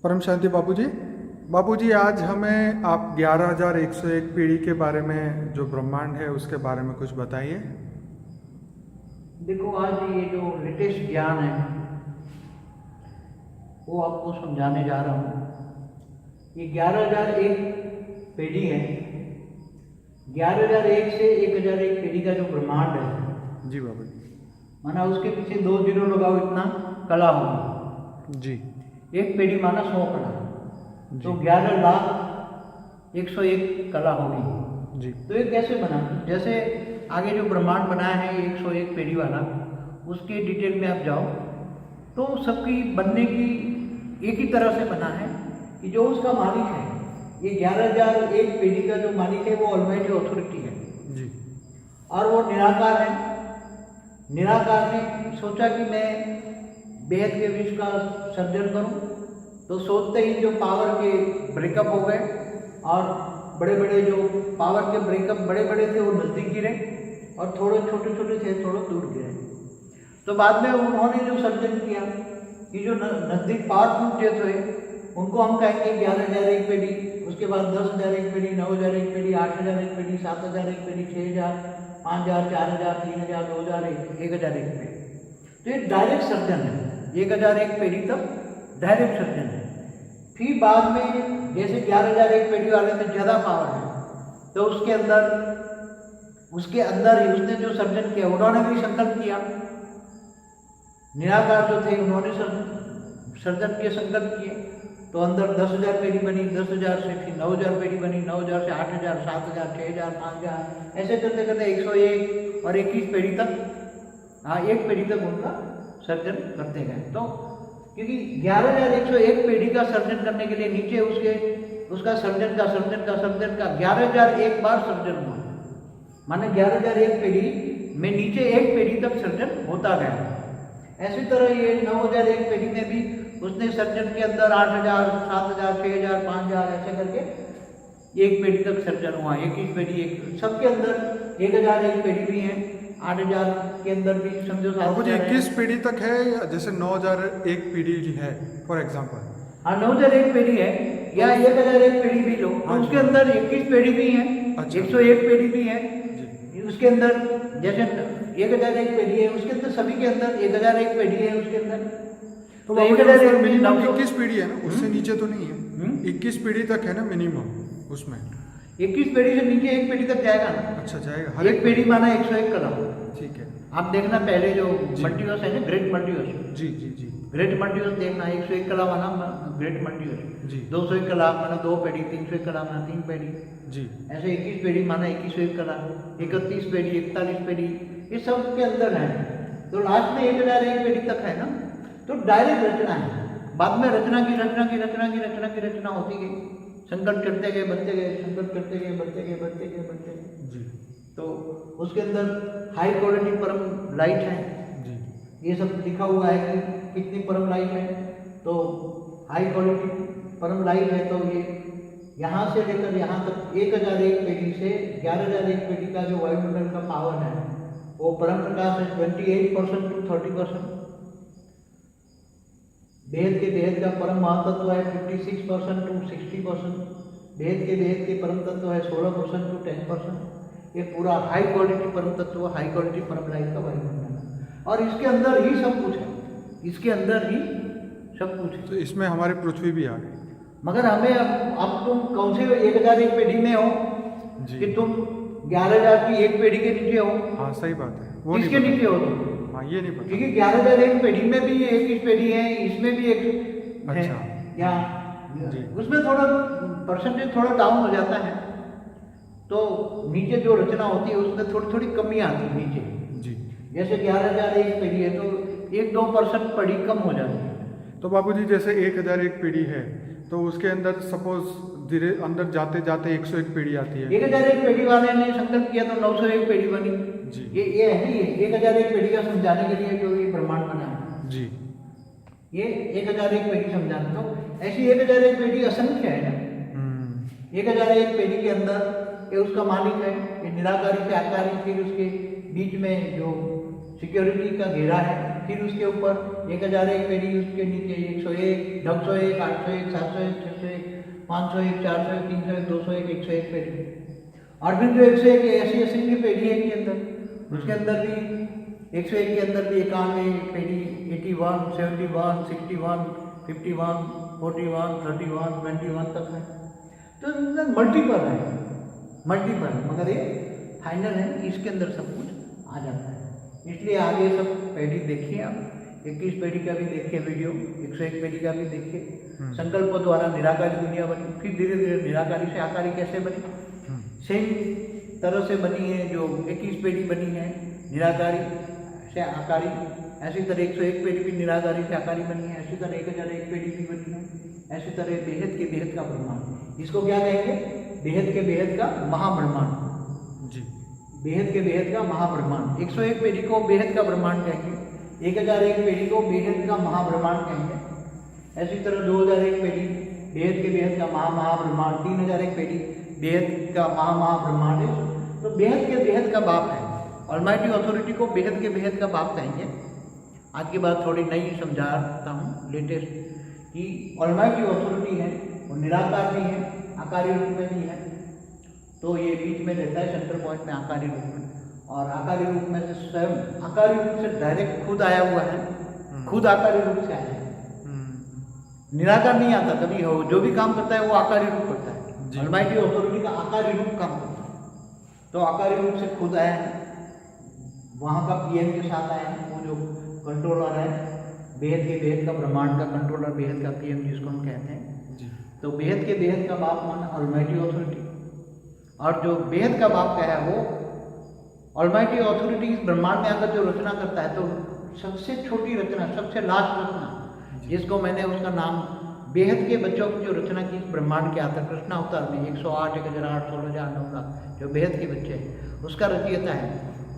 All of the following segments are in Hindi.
परम शांति बाबूजी आज हमें आप 11,101 पीढ़ी के बारे में जो ब्रह्मांड है उसके बारे में कुछ बताइए। देखो, आज ये जो लेटेस्ट ज्ञान है वो आपको समझाने जा रहा हूँ। ये 11,001 पीढ़ी है। 11,001 से 1,001 पीढ़ी का जो ब्रह्मांड है जी बाबूजी, माना उसके पीछे 2 जीरो लगाओ, इतना कला होगी जी। एक पीढ़ी माना 100 कला, तो 11,01 कला होगी जी। तो ये कैसे बना? जैसे आगे जो ब्रह्मांड बनाया है 101 पीढ़ी वाला, उसके डिटेल में आप जाओ तो सबकी बनने की एक ही तरह से बना है कि जो उसका मालिक है, ये 11,001 पीढ़ी का जो मालिक है वो ऑलमाइटी अथॉरिटी है जी। और वो निराकार है। निराकार ने सोचा कि मैं बेहद के विश्व का सर्जन करूं, तो सोचते ही जो पावर के ब्रेकअप हो गए और बड़े बड़े जो पावर के ब्रेकअप बड़े बड़े थे वो नज़दीक गिरे और थोड़े छोटे छोटे थे थोड़े दूर गिरे। तो बाद में उन्होंने जो सर्जन किया कि जो नज़दीक पावरफुल थे उनको हम कहेंगे 11,001 पीढ़ी, उसके बाद 10,001 पीढ़ी, 9,001 पीढ़ी, 8,001 पीढ़ी, 7,001 पीढ़ी, 6,000, 5,000, 4,000, 3,000, 2,001, 1,001 पीढ़ी। तो ये डायरेक्ट सर्जन है। 1,001 पीढ़ी तक डायरेक्ट सर्जन है। फिर बाद में जैसे 11,001 पीढ़ी वाले में ज़्यादा पावर है तो उसके अंदर ही उसने जो सर्जन किया, उन्होंने भी संकल्प किया। निराकार जो थे उन्होंने सर्जन के संकल्प किए, तो अंदर 10,000 पीढ़ी बनी, 10,000 से फिर 9,000 पीढ़ी बनी, 9,000 से 8,000, 7,000, 6,000, 5,000, ऐसे करते करते 101 और 21 पीढ़ी तक, एक पीढ़ी तक उनका सर्जन करते गए। तो क्योंकि 11,101 पीढ़ी का सर्जन करने के लिए नीचे उसका सर्जन का 11,001 बार सर्जन हुआ, माने 11,001 पीढ़ी में नीचे एक पीढ़ी तक सर्जन होता गया। ऐसी तरह ये 9,001 पीढ़ी में भी उसने सर्जन के अंदर 8,000, 7,000, 6,000, 5,000 ऐसे करके एक पीढ़ी तक सर्जन हुआ। 21 पीढ़ी, सबके अंदर 1,001 पीढ़ी भी है, 8,000 के अंदर भी समझो 7,000 21 पीढ़ी तक है, जैसे 9,001 पीढ़ी है फॉर एग्जाम्पल। हाँ, 9,001 पीढ़ी है या 1,001 पीढ़ी भी लो, तो उसके अंदर 21 पीढ़ी भी है, 101 पीढ़ी भी है। उसके अंदर जैसे 1,001 पीढ़ी है, उसके अंदर सभी के अंदर 1,001 पीढ़ी है उसके अंदर। तो 1,001 मिनिमम 21 पीढ़ी है ना, उससे नीचे तो नहीं है। 21 पीढ़ी तक है ना मिनिमम उसमें। 21 पीढ़ी से नीचे एक पीढ़ी तक जाएगा ना। अच्छा, जाएगा। एक पीढ़ी माना 101 कला। ठीक है। आप देखना पहले जो मल्टीवर्स है ना, ग्रेट मल्टीवर्स। जी जी जी। ग्रेट मल्टीवर्स देखना, 101 कला माना ग्रेट मल्टीवर्स जी। 201 कला माना 2 पीढ़ी, 301 कला माना 3 पीढ़ी जी। ऐसे 21 पीढ़ी माना 21 कला, 31 पीढ़ी, 41 पीढ़ी, ये सब के अंदर है। तो लास्ट में 1,001 पीढ़ी तक है ना, तो डायरेक्ट रचना है। बाद में रचना होती गई, संकल्प करते गए, बनते गए, संकल्प करते गए, बढ़ते गए जी। तो उसके अंदर हाई क्वालिटी परम लाइट है जी। ये सब लिखा हुआ है कि कितनी परम लाइट है, तो हाई क्वालिटी परम लाइट है। तो ये यहाँ से लेकर यहाँ तक 1,001 पीढ़ी से 11,001 पीढ़ी का जो वायुमंडल का पावर है वो परम प्रकाश है 28% to 30%। बेहद का परम महातत्व है 56% to 60%। बेहद के परम तत्व है 16% to 10%। ये पूरा हाई क्वालिटी परम तत्व, हाई क्वालिटी परम लाइट का वायुमंडल है और इसके अंदर ही सब कुछ है, इसके अंदर ही सब कुछ है। तो इसमें हमारी पृथ्वी भी आ गई। मगर हमें अब तुम कौन से 1,001 पीढ़ी में हो कि तुम 11,000 की एक पीढ़ी के नीचे हो? हाँ, सही बात है। वो किसके नीचे हो तुम? हाँ, ये नहीं पता। क्योंकि 11,001 पीढ़ी में भी 21 पीढ़ी है, इसमें भी एक है। अच्छा। या उसमें थोड़ा परसेंटेज थोड़ा डाउन हो जाता है, तो नीचे जो रचना होती है उसमें थोड़ी थोड़ी कमी आती है नीचे जी। जैसे 11,001 पीढ़ी है तो 1-2% पीढ़ी कम हो जाती है। तो बाबूजी जैसे 1,001 पीढ़ी है तो उसके अंदर सपोज धीरे अंदर जाते जाते 101 पीढ़ी आती है। 1,001 पीढ़ी वाले ने संकल्प किया तो 901 पीढ़ी बनी जी। ये है ही 1,001 पीढ़ी का समझाने के लिए जो ये ब्रह्मांड बना है जी। ये 1,001 पीढ़ी समझाना, तो ऐसी 1,001 पीढ़ी असंख्य है ना। 1,001 पीढ़ी के अंदर ये उसका मालिक है, ये निराकारी से आकारी, फिर उसके बीच में जो सिक्योरिटी का घेरा है, फिर उसके ऊपर 1,001 पीढ़ी, उसके नीचे 101, 901, 801, 701, 601, 501, 401, 301, 201, 101 पेड़ी। और फिर जो 101 ऐसी असेंबली पेड़ी है के अंदर, उसके अंदर भी 101 के अंदर भी 91 पेड़ी, 81, 71, 61, 51, 41, 31, 21 तक है। तो मल्टीपल है, मगर ये फाइनल है, इसके अंदर सब कुछ आ जाता है। इसलिए आगे सब पेड़ी देखिए आप, 21 पेड़ी का भी देखिए वीडियो, 101 पेड़ी का भी देखिए। संकल्प द्वारा निराकारी दुनिया बनी, फिर धीरे धीरे निराकारी से आकारी कैसे बनी, सेम तरह से बनी है जो 21 पेड़ी बनी है निराकारी से आकारी, ऐसी तरह 101 पेड़ी भी निराकारी से आकारी बनी है, ऐसी तरह 1001 पेड़ी भी बनी है, ऐसी तरह बेहद के बेहद का ब्रह्मांड, इसको क्या कहेंगे, बेहद के बेहद का महाब्रह्मांड जी, बेहद के बेहद का महाब्रह्मांड। 101 पेड़ी को बेहद का ब्रह्मांड कहेंगे, 1001 पेड़ी को बेहद का महाब्रह्मांड कहेंगे, ऐसी तरह 2001 पेड़ी बेहद के बेहद का महाब्रह्मांड, 3001 पेड़ी बेहद का महाब्रह्मांड है। तो बेहद के बेहद का बाप है, ऑलमाइटी अथॉरिटी को बेहद के बेहद का बाप कहेंगे। आज की बात थोड़ी नई समझाता हूँ, लेटेस्ट, कि ऑलमाइटी अथॉरिटी है और निराकार भी है, आकारी रूप में भी है, तो ये बीच में रहता है सेंटर पॉइंट में आकारी रूप में, और आकारी रूप में से स्वयं आकारी रूप से डायरेक्ट खुद आया हुआ है, खुद आकारी रूप से आया है, निराकार नहीं आता कभी हो, जो भी काम करता है वो आकारी रूप करता है, ऑलमाइटी अथॉरिटी का आकारी रूप काम करता है। तो आकारी रूप से खुद आया है, वहाँ का पीएम के साथ आया है, वो जो कंट्रोलर है, बेहद के बेहद का ब्रह्मांड का कंट्रोलर, बेहद का पीएम जिसको हम कहते हैं। तो बेहद के बेहद का बाप माना ऑलमाइटी अथॉरिटी, और जो बेहद का बाप क्या है वो ऑलमाइटी अथॉरिटी इस ब्रह्मांड में आकर जो रचना करता है, तो सबसे छोटी रचना, सबसे लास्ट रचना, जिसको मैंने उसका नाम बेहद के बच्चों की जो रचना की इस ब्रह्मांड के आकर कृष्णा अवतार में 108, 1008, 16,900 जो बेहद के बच्चे हैं, उसका रचयिता है,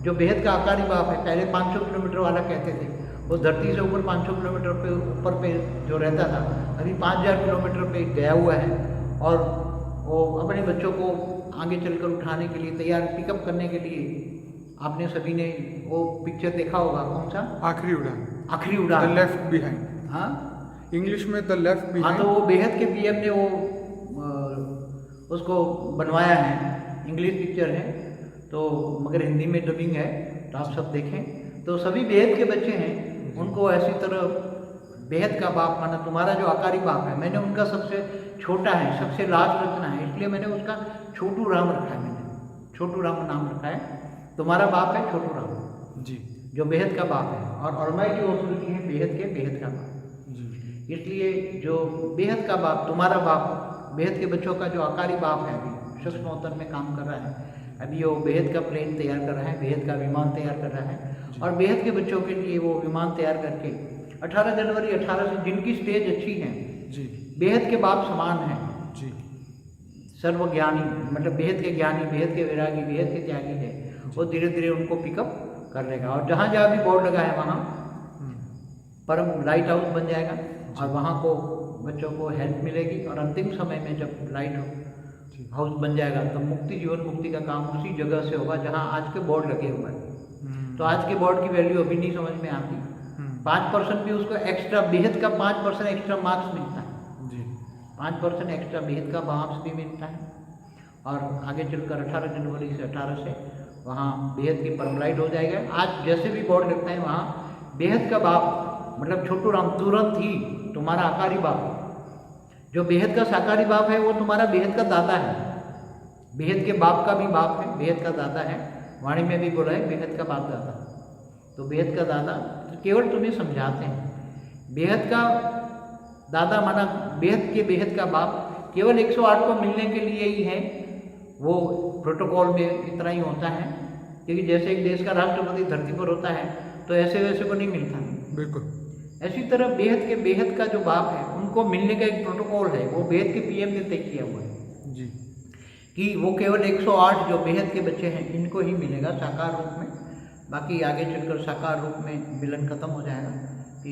जो बेहद का आकारी बाप है। पहले 500 किलोमीटर वाला कहते थे, वो धरती से ऊपर 500 किलोमीटर पे ऊपर पे जो रहता था, अभी 5000 किलोमीटर पे गया हुआ है, और वो अपने बच्चों को आगे चलकर उठाने के लिए तैयार, पिकअप करने के लिए। आपने सभी ने वो पिक्चर देखा होगा, कौन सा, आखिरी उड़ान, आखिरी उड़ान, द लेफ्ट बिहाइंड, हाँ इंग्लिश में द लेफ्ट बिहाइंड। हाँ, तो वो बेहद के पीएम ने वो उसको बनवाया है, इंग्लिश पिक्चर है तो, मगर हिंदी में डबिंग है, तो आप सब देखें। तो सभी बेहद के बच्चे हैं, उनको ऐसी तरह बेहद का बाप माना, तुम्हारा जो आकारी बाप है, मैंने उनका सबसे छोटा है, सबसे लास्ट रचना है, इसलिए मैंने उसका छोटू राम रखा है, मैंने छोटू राम नाम रखा है। तुम्हारा बाप है छोटू राम जी, जो बेहद का बाप है, और ऑलमाइटी अथॉरिटी है बेहद के बेहद का बाप जी। इसलिए जो बेहद का बाप, तुम्हारा बाप, बेहद के बच्चों का जो आकारी बाप है, अभी सूक्ष्म अवतार में काम कर रहा है, अभी वो बेहद का प्लेन तैयार कर रहा है, बेहद का विमान तैयार कर रहा है, और बेहद के बच्चों के लिए वो विमान तैयार करके 18 जनवरी 18 से, जिनकी स्टेज अच्छी है जी, बेहद के बाप समान है जी, सर्वज्ञानी, मतलब बेहद के ज्ञानी, बेहद के वैरागी, बेहद के त्यागी है, वो धीरे धीरे उनको पिकअप कर लेगा। और जहाँ जहाँ भी बोर्ड लगा है वहाँ परम लाइट हाउस बन जाएगा, और वहाँ को बच्चों को हेल्प मिलेगी, और अंतिम समय में जब लाइट हाउस बन जाएगा तो मुक्ति, जीवन मुक्ति का काम उसी जगह से होगा जहाँ आज के बोर्ड लगे हुए हैं। तो आज के बोर्ड की वैल्यू अभी नहीं समझ में आती, 5% भी उसको एक्स्ट्रा, बेहद का 5% एक्स्ट्रा मार्क्स मिलता है जी, 5% एक्स्ट्रा बेहद का मार्क्स भी मिलता है। और आगे चलकर 18 जनवरी से 18 से वहाँ बेहद की परमलाइट हो जाएगा। आज जैसे भी बोर्ड लगता है वहाँ बेहद का बाप, मतलब छोटू राम, तुरंत ही तुम्हारा आकारी बाप, जो बेहद का साकारी बाप है, वो तुम्हारा बेहद का दादा है, बेहद के बाप का भी बाप है, बेहद का दादा है। वाणी में भी बोला है बेहद का बाप दादा, तो बेहद का दादा केवल तुम्हें समझाते हैं। बेहद का दादा माना बेहद के बेहद का बाप केवल 108 को मिलने के लिए ही है, वो प्रोटोकॉल में इतना ही होता है, क्योंकि जैसे एक देश का राष्ट्रपति धरती पर होता है तो ऐसे वैसे को नहीं मिलता, बिल्कुल। ऐसी तरह बेहद के बेहद का जो बाप है, उनको मिलने का एक प्रोटोकॉल है, वो बेहद के पीएम ने तय किया हुआ है जी, कि वो केवल 108 जो बेहद के बच्चे हैं इनको ही मिलेगा साकार रूप में। बाकी आगे चलकर साकार रूप में मिलन खत्म हो जाएगा, कि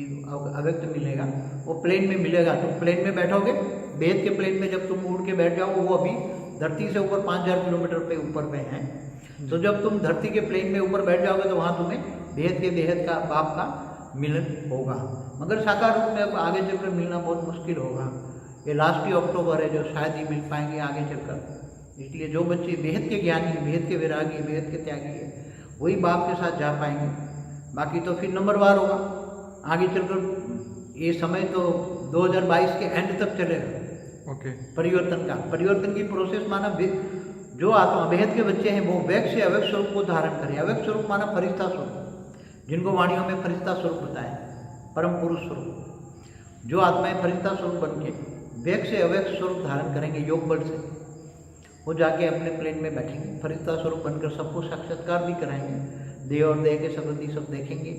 अव्यक्त मिलेगा, वो प्लेन में मिलेगा। तुम प्लेन में बैठोगे, बेहद के प्लेन में जब तुम उड़ के बैठ जाओ, वो अभी धरती से ऊपर 5000 किलोमीटर पे ऊपर पे हैं, तो जब तुम धरती के प्लेन में ऊपर बैठ जाओगे तो वहाँ तुम्हें बेहद के बेहद का बाप का मिलन होगा। मगर साकार रूप में अब आगे चलकर मिलना बहुत मुश्किल होगा। ये लास्ट ही अक्टूबर है जो शायद ही मिल पाएंगे आगे चलकर। इसलिए जो बच्चे बेहद के ज्ञानी, बेहद के वैरागी, बेहद के त्यागी है, वही बाप के साथ जा पाएंगे। बाकी तो फिर नंबरवार होगा आगे चलकर। ये समय तो 2022 के एंड तक चलेगा। ओके। परिवर्तन का, परिवर्तन की प्रोसेस माना जो आत्मा बेहद के बच्चे हैं वो व्यक्त से अव्यक्त स्वरूप को धारण करें। अव्यक्त स्वरूप माना फरिश्ता स्वरूप, जिनको वाणियों में फरिश्ता स्वरूप बताया, परम पुरुष स्वरूप। जो आत्माएं फरिश्ता स्वरूप बन के व्यक्त से अव्यक्त स्वरूप धारण करेंगे योग बल से, वो जाके अपने प्लेन में बैठेंगे, फरिश्ता स्वरूप बनकर सबको साक्षात्कार भी कराएंगे। देह और देह के संबंधी सब देखेंगे।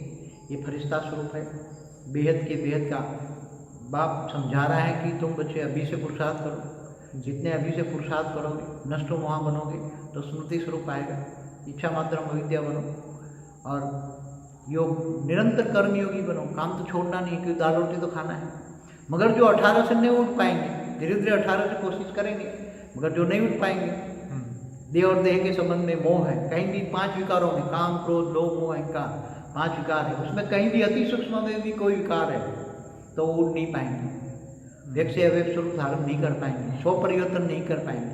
ये फरिश्ता स्वरूप है। बेहद के बेहद का बाप समझा रहा है कि तुम बच्चे अभी से पुरुषार्थ करो। जितने अभी से पुरुषार्थ करोगे, नष्टो वहाँ बनोगे तो स्मृति स्वरूप आएगा। इच्छा मात्र अविद्या बनो और योग निरंतर कर्मयोगी बनो। काम तो छोड़ना नहीं, क्योंकि दाल रोटी तो खाना है। मगर जो 18 से नहीं उठ पाएंगे, धीरे धीरे 18 से कोशिश करेंगे, मगर जो नहीं उठ पाएंगे, देह और देह के संबंध में मोह है, कहीं भी 5 विकारों में काम, क्रोध, लोभ, मोह, अहंकार 5 विकार है, उसमें कहीं भी अति सूक्ष्म में भी कोई विकार है तो वो उठ नहीं पाएंगे। व्यक्त से अव्यक्त स्वरूप धारण नहीं कर पाएंगे, 100 परिवर्तन नहीं कर पाएंगे।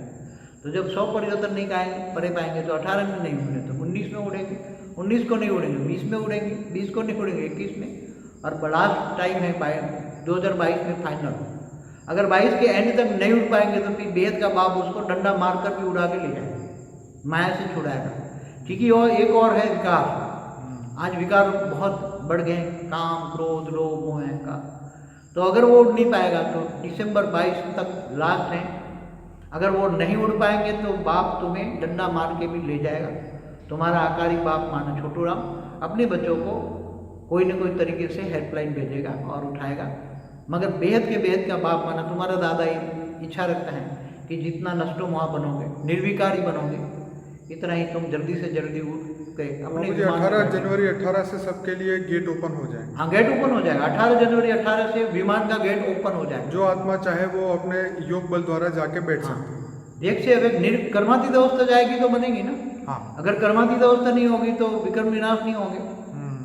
तो जब 100 परिवर्तन नहीं कर पाएंगे तो 18 में नहीं उड़े तो 19 में उड़ेंगे, 19 को नहीं उड़ेंगे 20 में उड़ेंगे, 20 को नहीं उड़ेंगे 21 में, और लास्ट टाइम है 2022 में फाइनल। अगर 22 के एंड तक नहीं उड़ पाएंगे तो फिर बेहद का बाप उसको डंडा मारकर भी उड़ा के ले जाएगा, माया से छुड़ाएगा। क्योंकि वो एक और है विकार। आज विकार बहुत बढ़ गए, काम, क्रोध, लोभ, मोह, अहंकार। तो अगर वो उड़ नहीं पाएगा तो दिसंबर 22 तक लास्ट है। अगर वो नहीं उड़ पाएंगे तो बाप तुम्हें डंडा मार के भी ले जाएगा। तुम्हारा आकारी बाप माना छोटू राम अपने बच्चों को कोई न कोई तरीके से हेल्पलाइन भेजेगा और उठाएगा। मगर बेहद के बेहद का बाप माना तुम्हारा दादा इच्छा रखता है कि जितना नष्टो वहाँ बनोगे, निर्विकारी बनोगे, इतना ही तुम जल्दी से जल्दी उठ के अपने 18 जनवरी 18 से सबके लिए गेट ओपन हो जाए। हाँ, गेट ओपन हो जाएगा। 18 जनवरी 18 से विमान का गेट ओपन हो जाएगा। जो आत्मा चाहे वो अपने योग बल द्वारा जाके बैठ सकती है। देख से अगर कर्मातीत अवस्था जाएगी तो बनेगी ना। हाँ। अगर कर्मातीत अवस्था नहीं होगी तो विक्रम विनाश नहीं होंगे।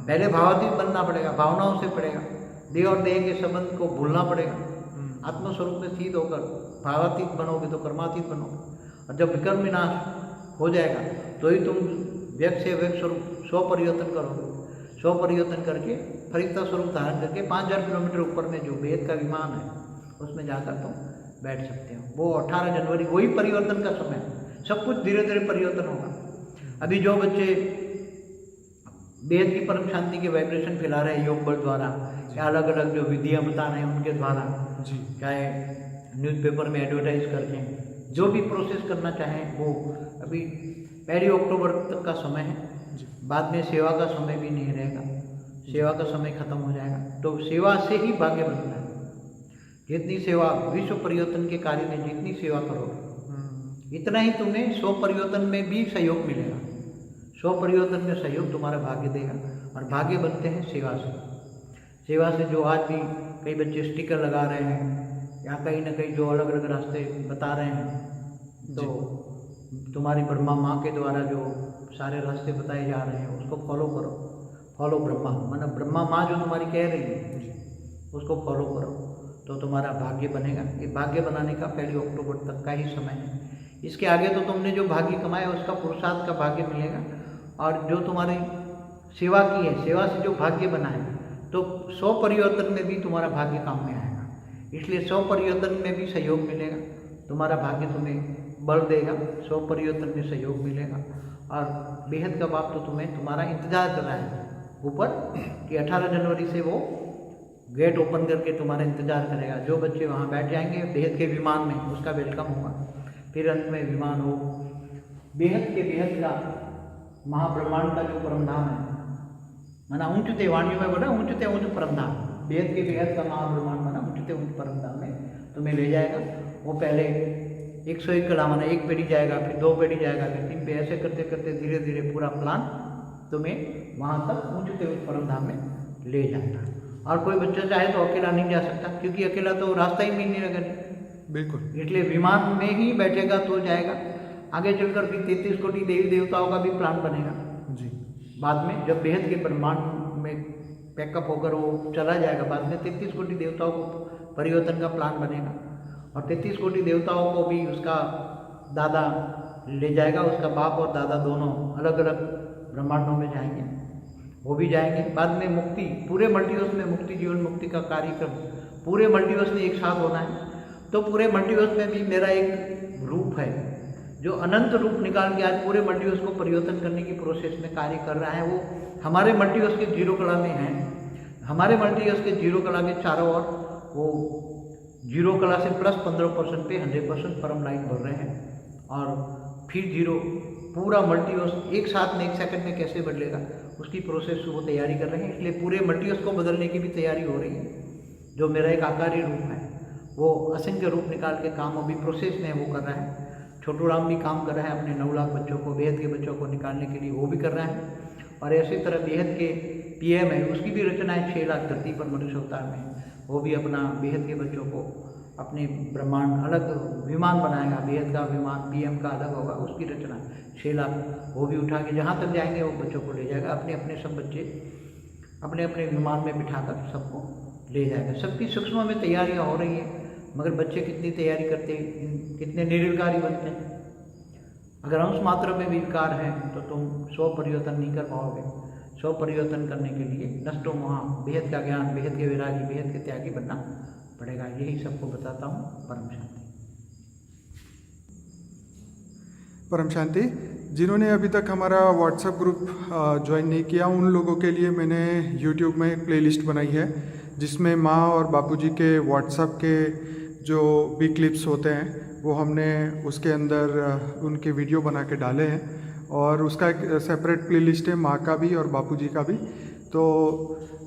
पहले भावातीत बनना पड़ेगा, भावनाओं से पड़ेगा, देह और देह के संबंध को भूलना पड़ेगा। आत्मस्वरूप में स्थित होकर भावातीत बनोगे तो कर्मातीत बनोगे। और जब विक्रम विनाश हो जाएगा तो ही तुम व्यक्त से व्यक्त स्वरूप 100 परिवर्तन करोगे। 100 परिवर्तन करके फरिश्ता स्वरूप धारण करके 5000 किलोमीटर ऊपर में जो वेद का विमान है उसमें जाकर तुम बैठ सकते हो। वो 18 जनवरी वही परिवर्तन का समय है। सब कुछ धीरे धीरे परिवर्तन होगा। अभी जो बच्चे वेद की परम शांति के वाइब्रेशन फैला रहे हैं योग बल द्वारा, या अलग अलग जो विधियाँ बता रहे हैं उनके द्वारा, चाहे न्यूज़पेपर में एडवर्टाइज करके, जो भी प्रोसेस करना चाहें वो अभी 1 अक्टूबर तक का समय है। बाद में सेवा का समय भी नहीं रहेगा, सेवा का समय खत्म हो जाएगा। तो सेवा से ही भाग्य बनता है। जितनी सेवा विश्व परिवर्तन के कार्य में जितनी सेवा करोगे इतना ही तुम्हें 100 परिवर्तन में भी सहयोग मिलेगा। 100 परिवर्तन में सहयोग तुम्हारा भाग्य देगा। और भाग्य बनते हैं सेवा से। सेवा से जो आज भी कई बच्चे स्टिकर लगा रहे हैं या कहीं ना कहीं जो अलग अलग रास्ते बता रहे हैं, तो तुम्हारी ब्रह्मा माँ के द्वारा जो सारे रास्ते बताए जा रहे हैं उसको फॉलो करो। फॉलो ब्रह्मा, मतलब ब्रह्मा माँ जो तुम्हारी कह रही है उसको फॉलो करो तो तुम्हारा भाग्य बनेगा। ये भाग्य बनाने का 1 अक्टूबर तक का ही समय है। इसके आगे तो तुमने जो भाग्य कमाया उसका पुरुषार्थ का भाग्य मिलेगा। और जो तुम्हारी सेवा की है, सेवा से जो भाग्य बना है, तो 100 परिवर्तन में भी तुम्हारा भाग्य काम में आएगा। इसलिए 100 परिवर्तन में भी सहयोग मिलेगा। तुम्हारा भाग्य तुम्हें बल देगा, 100 परिवर्तन में सहयोग मिलेगा। और बेहद का बाप तो तुम्हें तुम्हारा इंतजार कर रहा है ऊपर कि 18 जनवरी से वो गेट ओपन करके तुम्हारा इंतजार करेगा। जो बच्चे वहाँ बैठ जाएंगे बेहद के विमान में, उसका वेलकम होगा। फिर अंत में विमान हो बेहद के बेहद का महाब्रह्मांड का जो परमधाम है, माना ऊंचते वाणियों में बोला ऊंचते ऊंच परमधाम, बेहद के बेहद का महाब्रह्मांड माना ऊंचते ऊंच परमधाम में तुम्हें ले जाएगा। वो पहले 101 कला माना 1 पेढ़ी जाएगा, फिर 2 पेढ़ी जाएगा, फिर 3 पे, ऐसे करते करते धीरे धीरे पूरा प्लान तुम्हें वहाँ तक ऊंचते ऊंच परमधाम में ले जाता है। और कोई बच्चा चाहे तो अकेला नहीं जा सकता, क्योंकि अकेला तो रास्ता ही मिल नहीं लगा। बिल्कुल। इसलिए विमान में ही बैठेगा तो जाएगा। आगे चलकर भी 33 कोटि देवी देवताओं का भी प्लान बनेगा जी। बाद में, जब बेहद के ब्रह्मांड में पैकअप होकर वो चला जाएगा। बाद में 33 कोटि देवताओं को परिवर्तन का प्लान बनेगा और 33 कोटि देवताओं को भी उसका दादा ले जाएगा। उसका बाप और दादा दोनों अलग अलग ब्रह्मांडों में जाएंगे, वो भी जाएंगे। बाद में मुक्ति, पूरे मल्टीवर्स में मुक्ति, जीवन मुक्ति का कार्यक्रम पूरे मल्टीवर्स में एक साथ होना है। तो पूरे मल्टीवर्स में भी मेरा एक रूप है जो अनंत रूप निकाल के आज पूरे मल्टीवर्स को परिवर्तन करने की प्रोसेस में कार्य कर रहा है। वो हमारे मल्टीवर्स के जीरो कला में है। हमारे मल्टीवर्स के जीरो कला के चारों ओर वो जीरो कला से प्लस 15% पे 100% परम लाइट बढ़ रहे हैं और फिर जीरो पूरा मल्टीवर्स एक साथ में 1 सेकंड में कैसे बदलेगा उसकी प्रोसेस वो तैयारी कर रहे हैं। इसलिए पूरे मल्टीवर्स को बदलने की भी तैयारी हो रही है। जो मेरा एक आकारी रूप है वो असंख्य रूप निकाल के काम अभी प्रोसेस में वो कर रहा है। छोटू राम भी काम कर रहा है अपने 9 लाख बच्चों को, बेहद के बच्चों को निकालने के लिए, वो भी कर रहा है। और ऐसी तरह बेहद के PM है, उसकी भी रचना है 6 लाख धरती पर मनुष्य अवतार में। वो भी अपना बेहद के बच्चों को अपने ब्रह्मांड अलग विमान बनाएगा, बेहद का विमान PM का अलग होगा, उसकी रचना 6 लाख वो भी उठा के जहाँ तक जाएंगे वो बच्चों को ले जाएगा। अपने अपने सब बच्चे अपने अपने विमान में बिठाकर सबको ले जाएगा। सबकी सूक्ष्म में तैयारियाँ हो रही है, मगर बच्चे कितनी तैयारी करते हैं, कितने निर्विकारी बनते हैं। अगर अंश मात्रा में भी विकार है तो तुम स्व परिवर्तन नहीं कर पाओगे। स्व परिवर्तन करने के लिए नष्टो मोहा, बेहद का ज्ञान, बेहद के विरागी, बेहद के त्यागी बनना पड़ेगा। यही सबको बताता हूँ। परम शांति। परम शांति। जिन्होंने अभी तक हमारा व्हाट्सएप ग्रुप ज्वाइन नहीं किया उन लोगों के लिए मैंने यूट्यूब में एक प्लेलिस्ट बनाई है जिसमें माँ और बापूजी के व्हाट्सएप के जो भी क्लिप्स होते हैं वो हमने उसके अंदर उनके वीडियो बना के डाले हैं और उसका एक सेपरेट प्लेलिस्ट है माँ का भी और बापूजी का भी। तो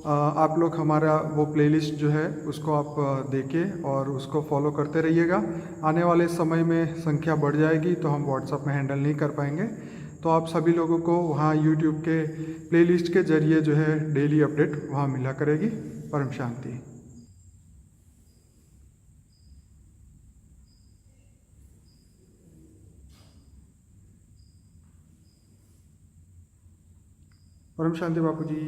आप लोग हमारा वो प्लेलिस्ट जो है उसको आप देखिए और उसको फॉलो करते रहिएगा। आने वाले समय में संख्या बढ़ जाएगी तो हम व्हाट्सएप में हैंडल नहीं कर पाएंगे, तो आप सभी लोगों को वहाँ यूट्यूब के प्लेलिस्ट के ज़रिए जो है डेली अपडेट वहाँ मिला करेगी। परम शांति। परम शांति बापूजी।